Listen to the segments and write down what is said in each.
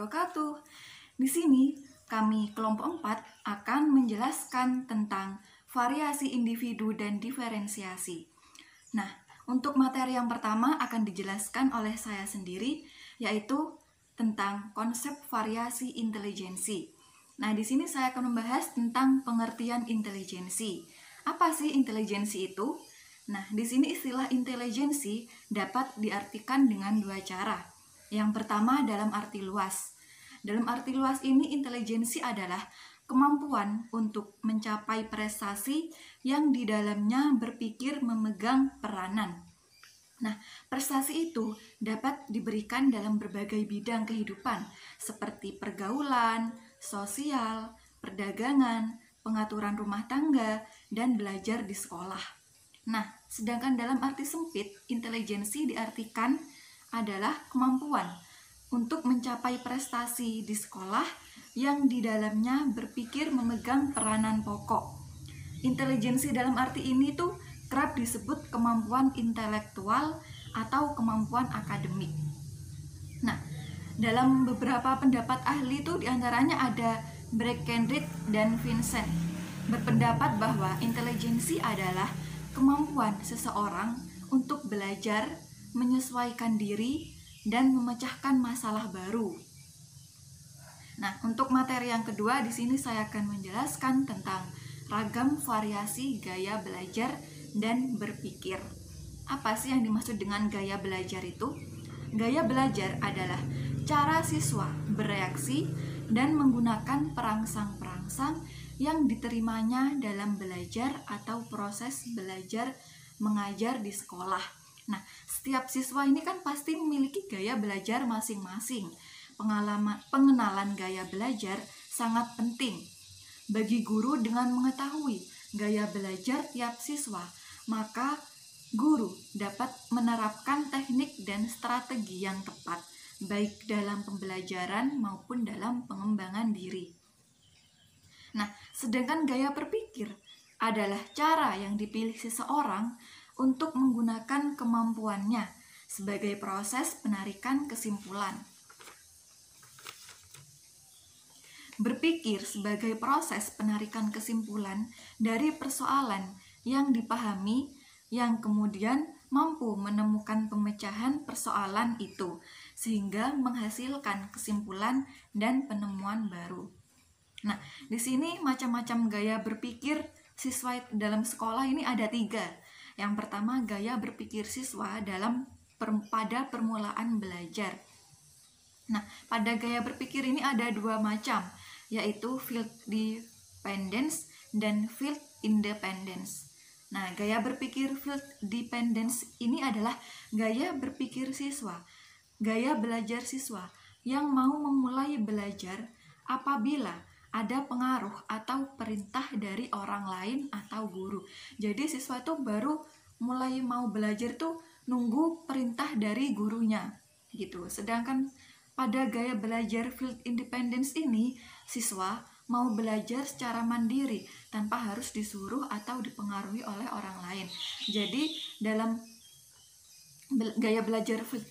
wabarakatuh. Di sini kami kelompok 4 akan menjelaskan tentang variasi individu dan diferensiasi. Nah, untuk materi yang pertama akan dijelaskan oleh saya sendiri, yaitu tentang konsep variasi intelijensi. Nah, di sini saya akan membahas tentang pengertian intelijensi. Apa sih intelijensi itu? Nah, di sini istilah intelijensi dapat diartikan dengan dua cara. Yang pertama dalam arti luas. Dalam arti luas ini intelijensi adalah kemampuan untuk mencapai prestasi yang di dalamnya berpikir memegang peranan. Nah, prestasi itu dapat diberikan dalam berbagai bidang kehidupan seperti pergaulan, sosial, perdagangan, pengaturan rumah tangga, dan belajar di sekolah. Nah, sedangkan dalam arti sempit, intelijensi diartikan adalah kemampuan untuk mencapai prestasi di sekolah yang di dalamnya berpikir memegang peranan pokok. Intelijensi dalam arti ini tuh kerap disebut kemampuan intelektual atau kemampuan akademik. Nah, dalam beberapa pendapat ahli itu diantaranya ada Breckenridge dan Vincent berpendapat bahwa intelijensi adalah kemampuan seseorang untuk belajar, menyesuaikan diri, dan memecahkan masalah baru. Nah, untuk materi yang kedua di sini saya akan menjelaskan tentang ragam variasi gaya belajar dan berpikir. Apa sih yang dimaksud dengan gaya belajar itu? Gaya belajar adalah cara siswa bereaksi dan menggunakan perangsang-perangsang yang diterimanya dalam belajar atau proses belajar mengajar di sekolah. Nah, setiap siswa ini kan pasti memiliki gaya belajar masing-masing. Pengenalan gaya belajar sangat penting bagi guru. Dengan mengetahui gaya belajar tiap siswa, maka guru dapat menerapkan teknik dan strategi yang tepat, baik dalam pembelajaran maupun dalam pengembangan diri. Nah, sedangkan gaya berpikir adalah cara yang dipilih seseorang untuk menggunakan kemampuannya sebagai proses penarikan kesimpulan. Berpikir sebagai proses penarikan kesimpulan dari persoalan yang dipahami, yang kemudian mampu menemukan pemecahan persoalan itu, sehingga menghasilkan kesimpulan dan penemuan baru. Nah, di sini macam-macam gaya berpikir siswa dalam sekolah ini ada 3. Yang pertama, gaya berpikir siswa pada permulaan belajar. Nah, pada gaya berpikir ini ada 2 macam, yaitu field dependence dan field independence. Nah, gaya berpikir field dependence ini adalah gaya berpikir siswa, gaya belajar siswa yang mau memulai belajar apabila ada pengaruh atau perintah dari orang lain atau guru. Jadi siswa tuh baru mulai mau belajar tuh nunggu perintah dari gurunya gitu. Sedangkan pada gaya belajar field independence ini, siswa mau belajar secara mandiri tanpa harus disuruh atau dipengaruhi oleh orang lain. Jadi dalam gaya belajar field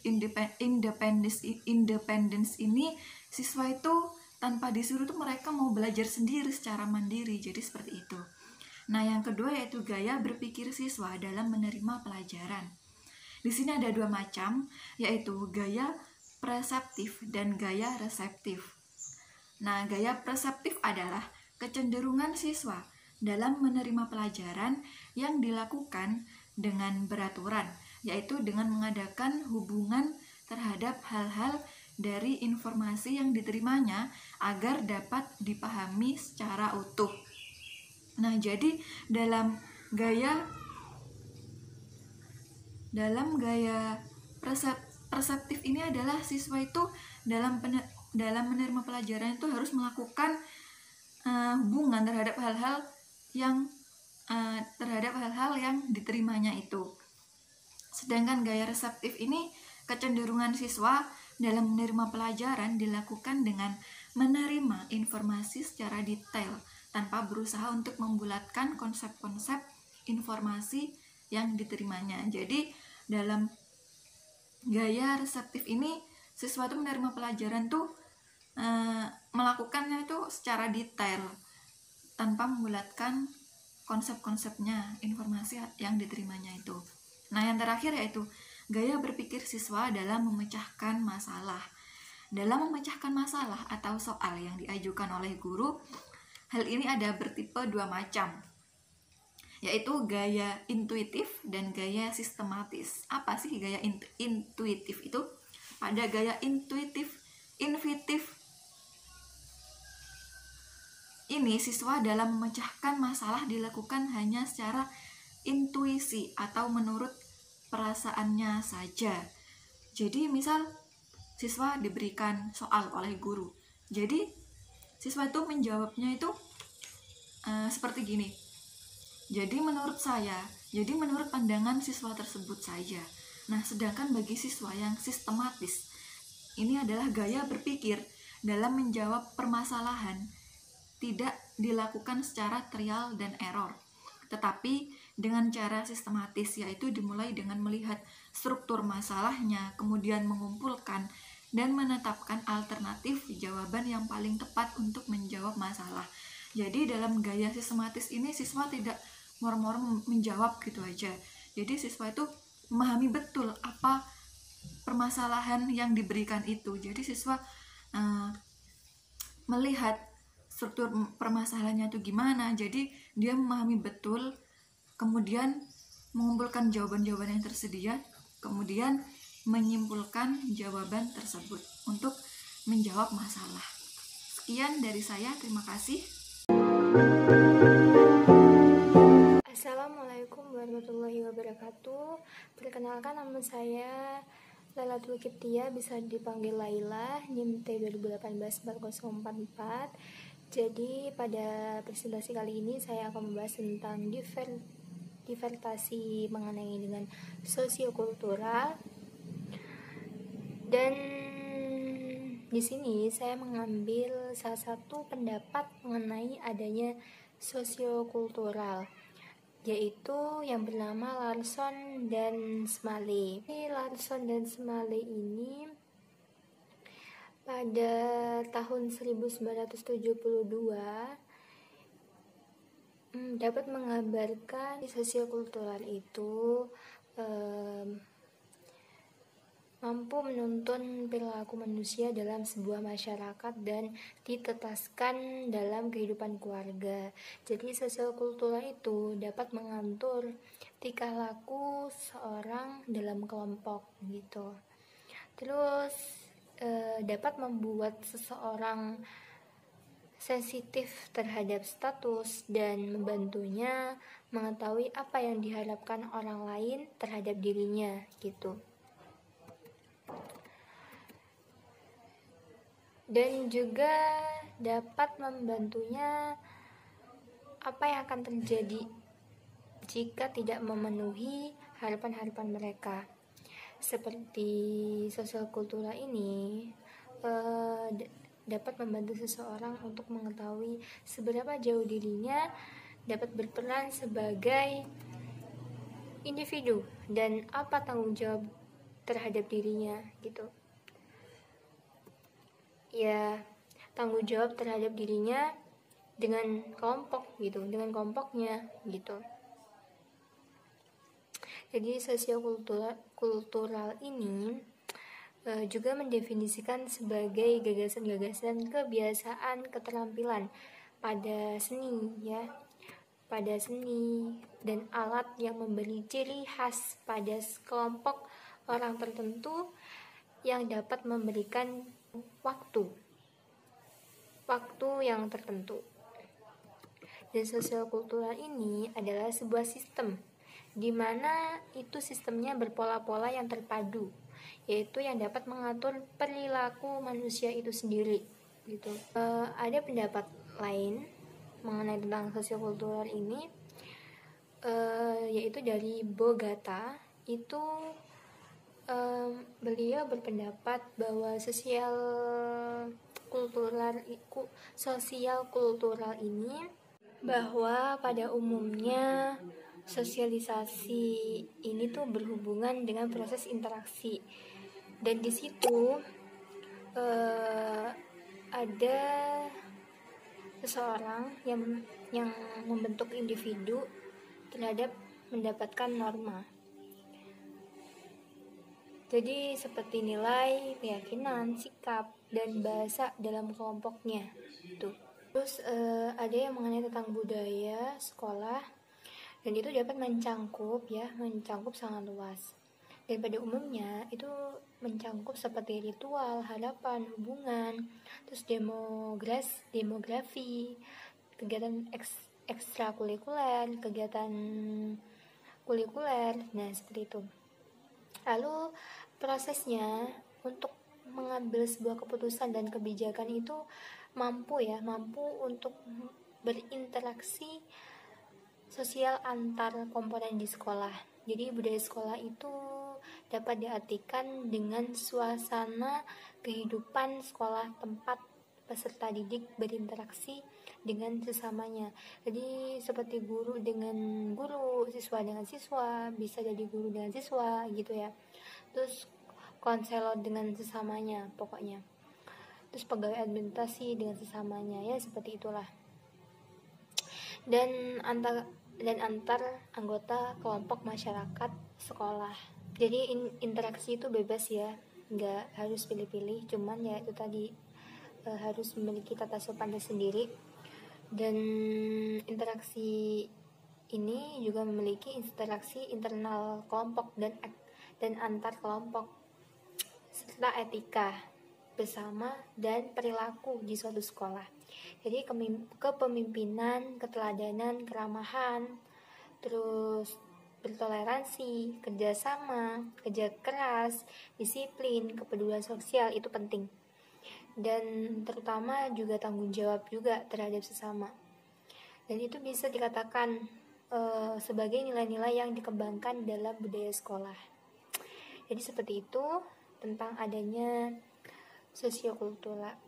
independence ini, siswa itu tanpa disuruh tuh mereka mau belajar sendiri secara mandiri. Jadi seperti itu. Nah, yang kedua yaitu gaya berpikir siswa dalam menerima pelajaran. Di sini ada 2 macam, yaitu gaya preseptif dan gaya reseptif. Nah, gaya preseptif adalah kecenderungan siswa dalam menerima pelajaran yang dilakukan dengan beraturan, yaitu dengan mengadakan hubungan terhadap hal-hal dari informasi yang diterimanya agar dapat dipahami secara utuh. Nah, jadi dalam gaya perseptif ini adalah siswa itu dalam menerima pelajaran itu harus melakukan hubungan terhadap hal-hal yang diterimanya itu. Sedangkan gaya reseptif ini kecenderungan siswa dalam menerima pelajaran dilakukan dengan menerima informasi secara detail tanpa berusaha untuk membulatkan konsep-konsep informasi yang diterimanya. Jadi dalam gaya reseptif ini siswa itu menerima pelajaran tuh melakukannya itu secara detail tanpa membulatkan konsep-konsepnya, informasi yang diterimanya itu. Nah, yang terakhir yaitu gaya berpikir siswa dalam memecahkan masalah. Dalam memecahkan masalah atau soal yang diajukan oleh guru, hal ini ada bertipe dua macam, yaitu gaya intuitif dan gaya sistematis. Apa sih gaya intuitif itu? Pada gaya intuitif ini, siswa dalam memecahkan masalah dilakukan hanya secara intuisi atau menurut perasaannya saja. Jadi misal siswa diberikan soal oleh guru, jadi siswa itu menjawabnya itu seperti gini. Jadi menurut pandangan siswa tersebut saja. Nah, sedangkan bagi siswa yang sistematis, ini adalah gaya berpikir dalam menjawab permasalahan tidak dilakukan secara trial dan error, tetapi dengan cara sistematis, yaitu dimulai dengan melihat struktur masalahnya, kemudian mengumpulkan dan menetapkan alternatif jawaban yang paling tepat untuk menjawab masalah. Jadi dalam gaya sistematis ini siswa tidak moro-moro menjawab gitu aja. Jadi siswa itu memahami betul apa permasalahan yang diberikan itu. Jadi siswa melihat struktur permasalahannya itu gimana, jadi dia memahami betul, kemudian mengumpulkan jawaban-jawaban yang tersedia, kemudian menyimpulkan jawaban tersebut untuk menjawab masalah. Sekian dari saya, terima kasih. Assalamualaikum warahmatullahi wabarakatuh. Perkenalkan, nama saya Lailatul Kiptia, bisa dipanggil Laila, NIM T 2018-4044. Jadi pada presentasi kali ini saya akan membahas tentang divertasi mengenai dengan sosiokultural. Dan di sini saya mengambil salah satu pendapat mengenai adanya sosiokultural, yaitu yang bernama Larson dan Smalley. Larson dan Smalley ini pada tahun 1972 dapat menggambarkan sosiokultural itu mampu menuntun perilaku manusia dalam sebuah masyarakat dan ditetaskan dalam kehidupan keluarga. Jadi sosiokultural itu dapat mengatur tingkah laku seorang dalam kelompok gitu. Terus dapat membuat seseorang sensitif terhadap status dan membantunya mengetahui apa yang diharapkan orang lain terhadap dirinya gitu. Dan juga dapat membantunya apa yang akan terjadi jika tidak memenuhi harapan-harapan mereka. Seperti sosiokultural ini dapat membantu seseorang untuk mengetahui seberapa jauh dirinya dapat berperan sebagai individu dan apa tanggung jawab terhadap dirinya gitu. Ya, tanggung jawab terhadap dirinya dengan kelompok gitu, dengan kelompoknya gitu. Jadi sosiokultural ini juga mendefinisikan sebagai gagasan-gagasan kebiasaan keterampilan pada seni ya, pada seni dan alat yang memberi ciri khas pada kelompok orang tertentu yang dapat memberikan waktu yang tertentu. Dan sosiokultural ini adalah sebuah sistem di mana itu sistemnya berpola-pola yang terpadu, yaitu yang dapat mengatur perilaku manusia itu sendiri gitu. Ada pendapat lain mengenai tentang sosiokultural ini, yaitu dari Bogata. Itu beliau berpendapat bahwa sosial kultural ini bahwa pada umumnya sosialisasi ini tuh berhubungan dengan proses interaksi, dan di situ ada seseorang yang membentuk individu terhadap mendapatkan norma. Jadi seperti nilai, keyakinan, sikap, dan bahasa dalam kelompoknya. Tuh. Terus ada yang mengenai tentang budaya sekolah, dan itu dapat mencangkup sangat luas. Dan pada umumnya itu mencangkup seperti ritual, harapan, hubungan, terus demografi, kegiatan ekstrakurikuler, kegiatan kurikuler, nah seperti itu. Lalu prosesnya untuk mengambil sebuah keputusan dan kebijakan itu mampu untuk berinteraksi sosial antar komponen di sekolah. Jadi budaya sekolah itu dapat diartikan dengan suasana kehidupan sekolah tempat peserta didik berinteraksi dengan sesamanya. Jadi seperti guru dengan guru, siswa dengan siswa, bisa jadi guru dengan siswa gitu ya. Terus konselor dengan sesamanya pokoknya. Terus pegawai administrasi dengan sesamanya, ya seperti itulah. Dan antar anggota kelompok masyarakat sekolah. Jadi interaksi itu bebas ya, nggak harus pilih-pilih, cuman ya itu tadi harus memiliki tata sopan sendiri. Dan interaksi ini juga memiliki interaksi internal kelompok dan antar kelompok, serta etika bersama dan perilaku di suatu sekolah. Jadi kepemimpinan, keteladanan, keramahan, terus bertoleransi, kerjasama, kerja keras, disiplin, kepedulian sosial itu penting. Dan terutama juga tanggung jawab juga terhadap sesama. Dan itu bisa dikatakan sebagai nilai-nilai yang dikembangkan dalam budaya sekolah. Jadi seperti itu tentang adanya sosiokultural.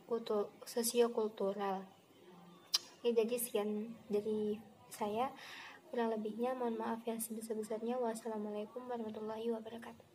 Oke, jadi sekian dari saya. Kurang lebihnya mohon maaf yang sebesar-besarnya. Wassalamualaikum warahmatullahi wabarakatuh.